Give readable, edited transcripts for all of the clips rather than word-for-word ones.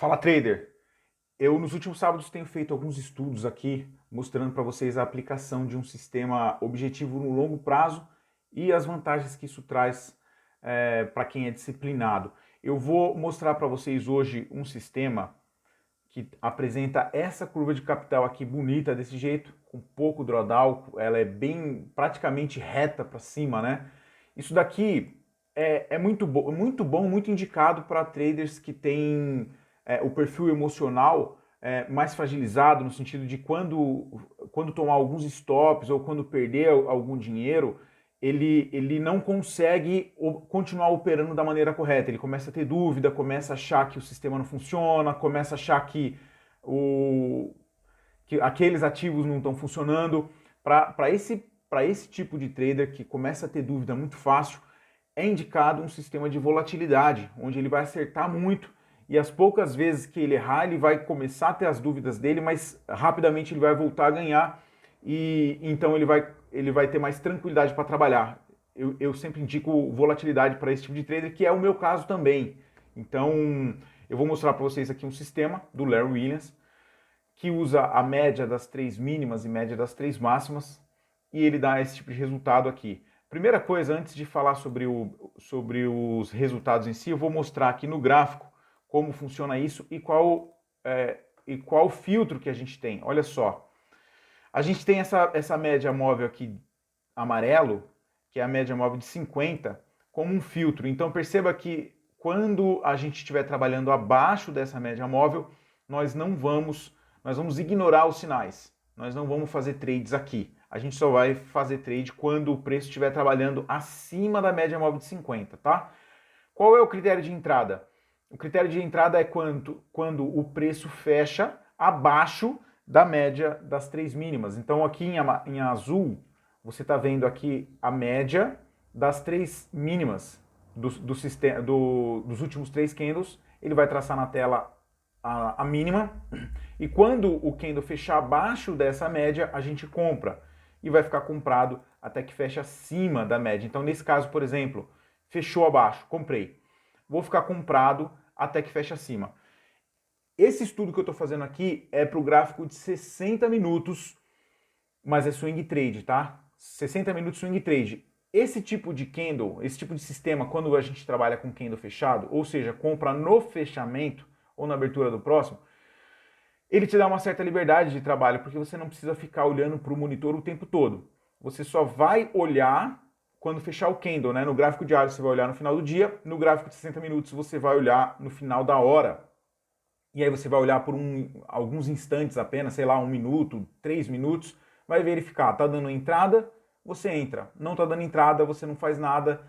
Fala trader! Eu nos últimos sábados tenho feito alguns estudos aqui mostrando para vocês a aplicação de um sistema objetivo no longo prazo e as vantagens que isso traz para quem é disciplinado. Eu vou mostrar para vocês hoje um sistema que apresenta essa curva de capital aqui bonita desse jeito, com pouco drawdown, ela é bem praticamente reta para cima, né? Isso daqui é muito bom, muito indicado para traders que têm o perfil emocional mais fragilizado, no sentido de quando tomar alguns stops ou quando perder algum dinheiro, ele não consegue continuar operando da maneira correta. Ele começa a ter dúvida, começa a achar que o sistema não funciona, começa a achar o, que aqueles ativos não estão funcionando. Para esse tipo de trader que começa a ter dúvida muito fácil, é indicado um sistema de volatilidade, onde ele vai acertar muito e as poucas vezes que ele errar, ele vai começar a ter as dúvidas dele, mas rapidamente ele vai voltar a ganhar e então ele vai ter mais tranquilidade para trabalhar. Eu sempre indico volatilidade para esse tipo de trader, que é o meu caso também. Então, eu vou mostrar para vocês aqui um sistema do Larry Williams, que usa a média das três mínimas e média das três máximas, e ele dá esse tipo de resultado aqui. Primeira coisa, antes de falar sobre os resultados em si, eu vou mostrar aqui no gráfico como funciona isso e qual filtro que a gente tem. Olha só, a gente tem essa média móvel aqui amarelo, que é a média móvel de 50, como um filtro. Então perceba que quando a gente estiver trabalhando abaixo dessa média móvel, nós não vamos, nós vamos ignorar os sinais. Nós não vamos fazer trades aqui. A gente só vai fazer trade quando o preço estiver trabalhando acima da média móvel de 50, tá? Qual é o critério de entrada? O critério de entrada é quando o preço fecha abaixo da média das três mínimas. Então aqui em azul, você está vendo aqui a média das três mínimas dos últimos três candles. Ele vai traçar na tela a mínima. E quando o candle fechar abaixo dessa média, a gente compra. E vai ficar comprado até que feche acima da média. Então nesse caso, por exemplo, fechou abaixo, comprei. Vou ficar comprado até que feche acima. Esse estudo que eu estou fazendo aqui é para o gráfico de 60 minutos, mas é swing trade, tá? 60 minutos swing trade. Esse tipo de candle, esse tipo de sistema, quando a gente trabalha com candle fechado, ou seja, compra no fechamento ou na abertura do próximo, ele te dá uma certa liberdade de trabalho, porque você não precisa ficar olhando para o monitor o tempo todo. Você só vai olhar quando fechar o candle, né? No gráfico diário você vai olhar no final do dia, no gráfico de 60 minutos você vai olhar no final da hora. E aí você vai olhar por alguns instantes apenas, sei lá, 1 minuto, 3 minutos, vai verificar, tá dando entrada, você entra. Não tá dando entrada, você não faz nada,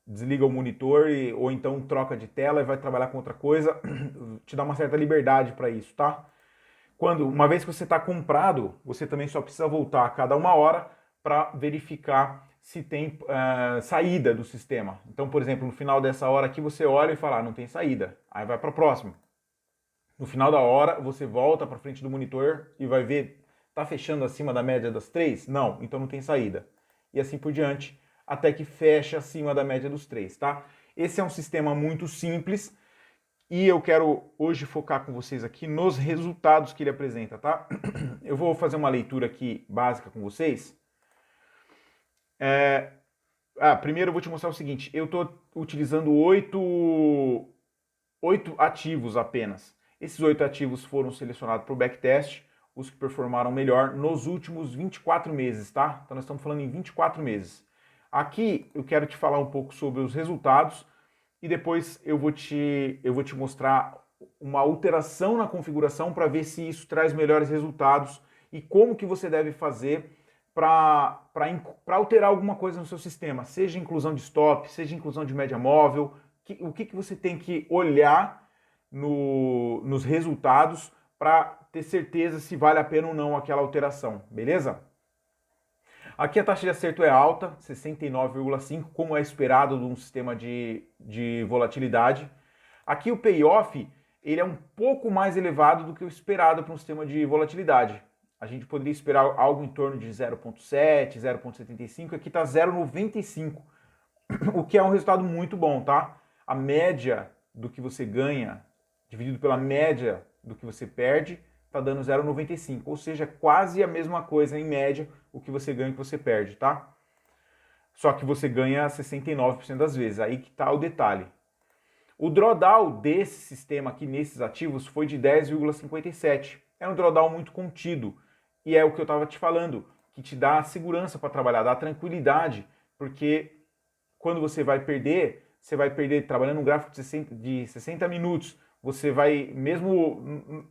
desliga o monitor ou então troca de tela e vai trabalhar com outra coisa, te dá uma certa liberdade para isso, tá? Uma vez que você está comprado, você também só precisa voltar a cada 1 hora para verificar se tem saída do sistema. Então, por exemplo, no final dessa hora aqui você olha e fala, não tem saída, aí vai para a próxima. No final da hora, você volta para frente do monitor e vai ver, tá fechando acima da média das três? Não, então não tem saída. E assim por diante, até que feche acima da média dos três, tá? Esse é um sistema muito simples e eu quero hoje focar com vocês aqui nos resultados que ele apresenta, tá? Eu vou fazer uma leitura aqui básica com vocês. Primeiro eu vou te mostrar o seguinte, eu estou utilizando oito ativos apenas. Esses 8 ativos foram selecionados para o backtest, os que performaram melhor nos últimos 24 meses, tá? Então nós estamos falando em 24 meses. Aqui eu quero te falar um pouco sobre os resultados e depois eu vou te mostrar uma alteração na configuração para ver se isso traz melhores resultados e como que você deve fazer para alterar alguma coisa no seu sistema, seja inclusão de stop, seja inclusão de média móvel, o que você tem que olhar nos resultados para ter certeza se vale a pena ou não aquela alteração, beleza? Aqui a taxa de acerto é alta, 69,5, como é esperado de um sistema de volatilidade. Aqui o payoff ele é um pouco mais elevado do que o esperado para um sistema de volatilidade. A gente poderia esperar algo em torno de 0,7, 0,75, aqui está 0,95, o que é um resultado muito bom, tá? A média do que você ganha dividido pela média do que você perde, está dando 0,95, ou seja, quase a mesma coisa em média o que você ganha e o que você perde, tá? Só que você ganha 69% das vezes, aí que está o detalhe. O drawdown desse sistema aqui nesses ativos foi de 10,57. É um drawdown muito contido e é o que eu estava te falando, que te dá segurança para trabalhar, dá tranquilidade, porque quando você vai perder trabalhando um gráfico de 60 minutos, você vai, mesmo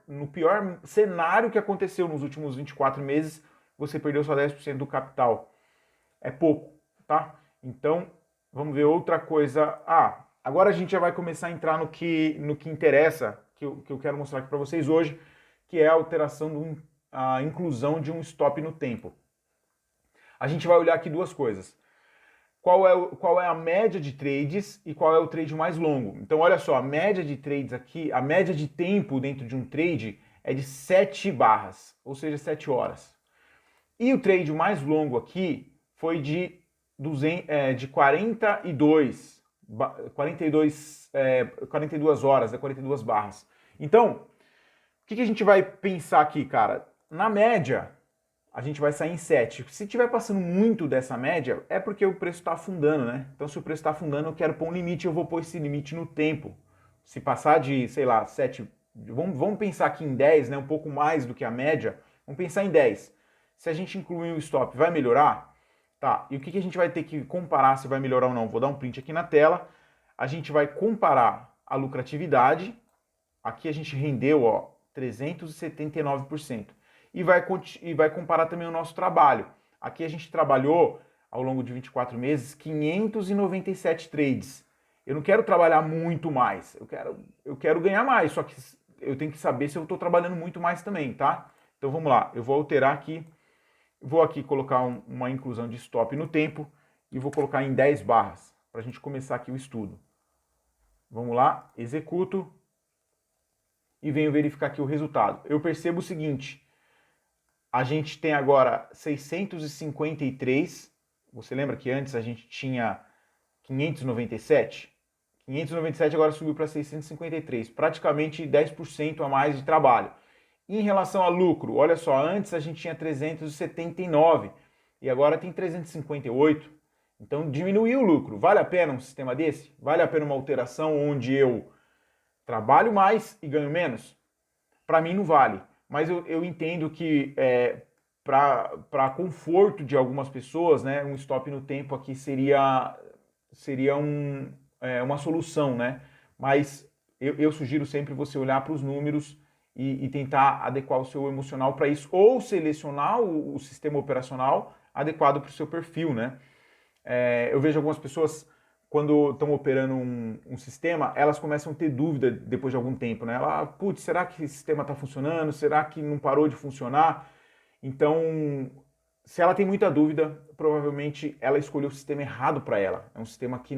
no pior cenário que aconteceu nos últimos 24 meses, você perdeu só 10% do capital. É pouco, tá? Então, vamos ver outra coisa. Agora a gente já vai começar a entrar no que interessa, que eu quero mostrar aqui para vocês hoje, que é a alteração, a inclusão de um stop no tempo. A gente vai olhar aqui duas coisas. Qual é a média de trades e qual é o trade mais longo. Então, olha só, a média de trades aqui, a média de tempo dentro de um trade é de 7 barras, ou seja, 7 horas. E o trade mais longo aqui foi de 42 horas, 42 barras. Então, o que a gente vai pensar aqui, cara? Na média, a gente vai sair em 7. Se estiver passando muito dessa média, é porque o preço está afundando, né? Então, se o preço está afundando, eu quero pôr um limite, eu vou pôr esse limite no tempo. Se passar de, sei lá, 7, vamos pensar aqui em 10, né? Um pouco mais do que a média, vamos pensar em 10. Se a gente incluir o stop, vai melhorar? Tá, e o que a gente vai ter que comparar se vai melhorar ou não? Vou dar um print aqui na tela. A gente vai comparar a lucratividade. Aqui a gente rendeu, ó, 379%. E vai comparar também o nosso trabalho. Aqui a gente trabalhou, ao longo de 24 meses, 597 trades. Eu não quero trabalhar muito mais, eu quero ganhar mais, só que eu tenho que saber se eu estou trabalhando muito mais também, tá? Então vamos lá, eu vou alterar aqui, vou aqui colocar uma inclusão de stop no tempo e vou colocar em 10 barras, para a gente começar aqui o estudo. Vamos lá, executo e venho verificar aqui o resultado. Eu percebo o seguinte, a gente tem agora 653, você lembra que antes a gente tinha 597? 597 agora subiu para 653, praticamente 10% a mais de trabalho. Em relação a lucro, olha só, antes a gente tinha 379 e agora tem 358. Então diminuiu o lucro. Vale a pena um sistema desse? Vale a pena uma alteração onde eu trabalho mais e ganho menos? Para mim não vale. Mas eu entendo que para conforto de algumas pessoas, né, um stop no tempo aqui seria uma solução, né? Mas eu sugiro sempre você olhar para os números e tentar adequar o seu emocional para isso, ou selecionar o sistema operacional adequado para o seu perfil, né? Eu vejo algumas pessoas, quando estão operando um sistema, elas começam a ter dúvida depois de algum tempo, né? Putz, será que esse sistema está funcionando? Será que não parou de funcionar? Então, se ela tem muita dúvida, provavelmente ela escolheu o sistema errado para ela. É um sistema que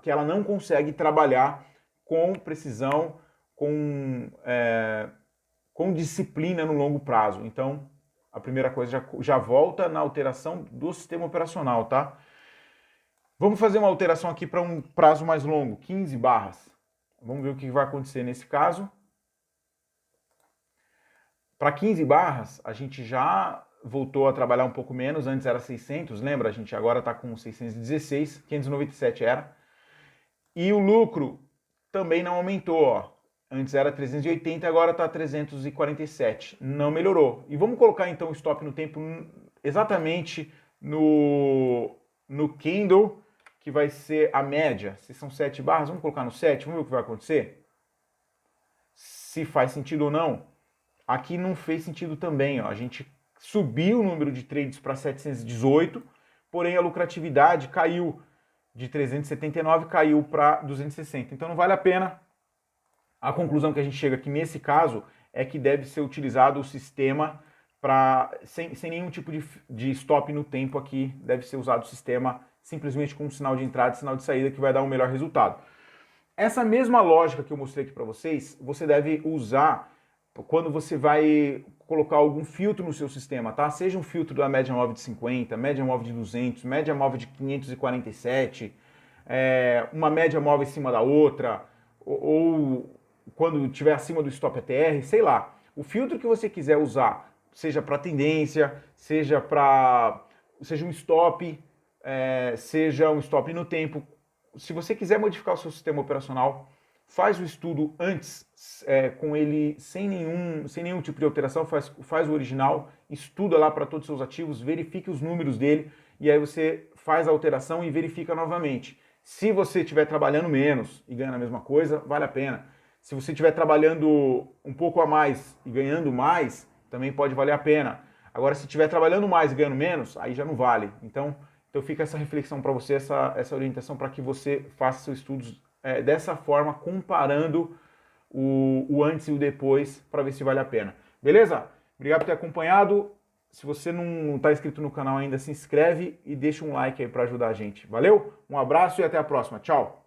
ela não consegue trabalhar com precisão, com disciplina no longo prazo. Então, a primeira coisa já volta na alteração do sistema operacional, tá? Vamos fazer uma alteração aqui para um prazo mais longo, 15 barras. Vamos ver o que vai acontecer nesse caso. Para 15 barras, a gente já voltou a trabalhar um pouco menos, antes era 600, lembra? A gente agora está com 616, 597 era. E o lucro também não aumentou, ó. Antes era 380, agora está 347. Não melhorou. E vamos colocar então o stop no tempo exatamente no candle, que vai ser a média. Se são 7 barras, vamos colocar no 7, vamos ver o que vai acontecer? Se faz sentido ou não. Aqui não fez sentido também, ó. A gente subiu o número de trades para 718, porém a lucratividade caiu de 379, caiu para 260. Então não vale a pena. A conclusão que a gente chega aqui nesse caso é que deve ser utilizado o sistema sem nenhum tipo de stop no tempo aqui, deve ser usado o sistema simplesmente com um sinal de entrada e sinal de saída que vai dar um melhor resultado. Essa mesma lógica que eu mostrei aqui para vocês, você deve usar quando você vai colocar algum filtro no seu sistema, tá? Seja um filtro da média móvel de 50, média móvel de 200, média móvel de 547, uma média móvel em cima da outra, ou quando estiver acima do stop ATR, sei lá. O filtro que você quiser usar, seja para tendência, seja um stop, seja um stop no tempo. Se você quiser modificar o seu sistema operacional, faz o estudo antes, com ele sem nenhum tipo de alteração, faz o original, estuda lá para todos os seus ativos, verifique os números dele, e aí você faz a alteração e verifica novamente. Se você estiver trabalhando menos e ganhando a mesma coisa, vale a pena. Se você estiver trabalhando um pouco a mais e ganhando mais, também pode valer a pena. Agora, se estiver trabalhando mais e ganhando menos, aí já não vale. Então fica essa reflexão para você, essa orientação para que você faça seus estudos dessa forma, comparando o antes e o depois, para ver se vale a pena. Beleza? Obrigado por ter acompanhado. Se você não está inscrito no canal ainda, se inscreve e deixa um like aí para ajudar a gente. Valeu? Um abraço e até a próxima. Tchau!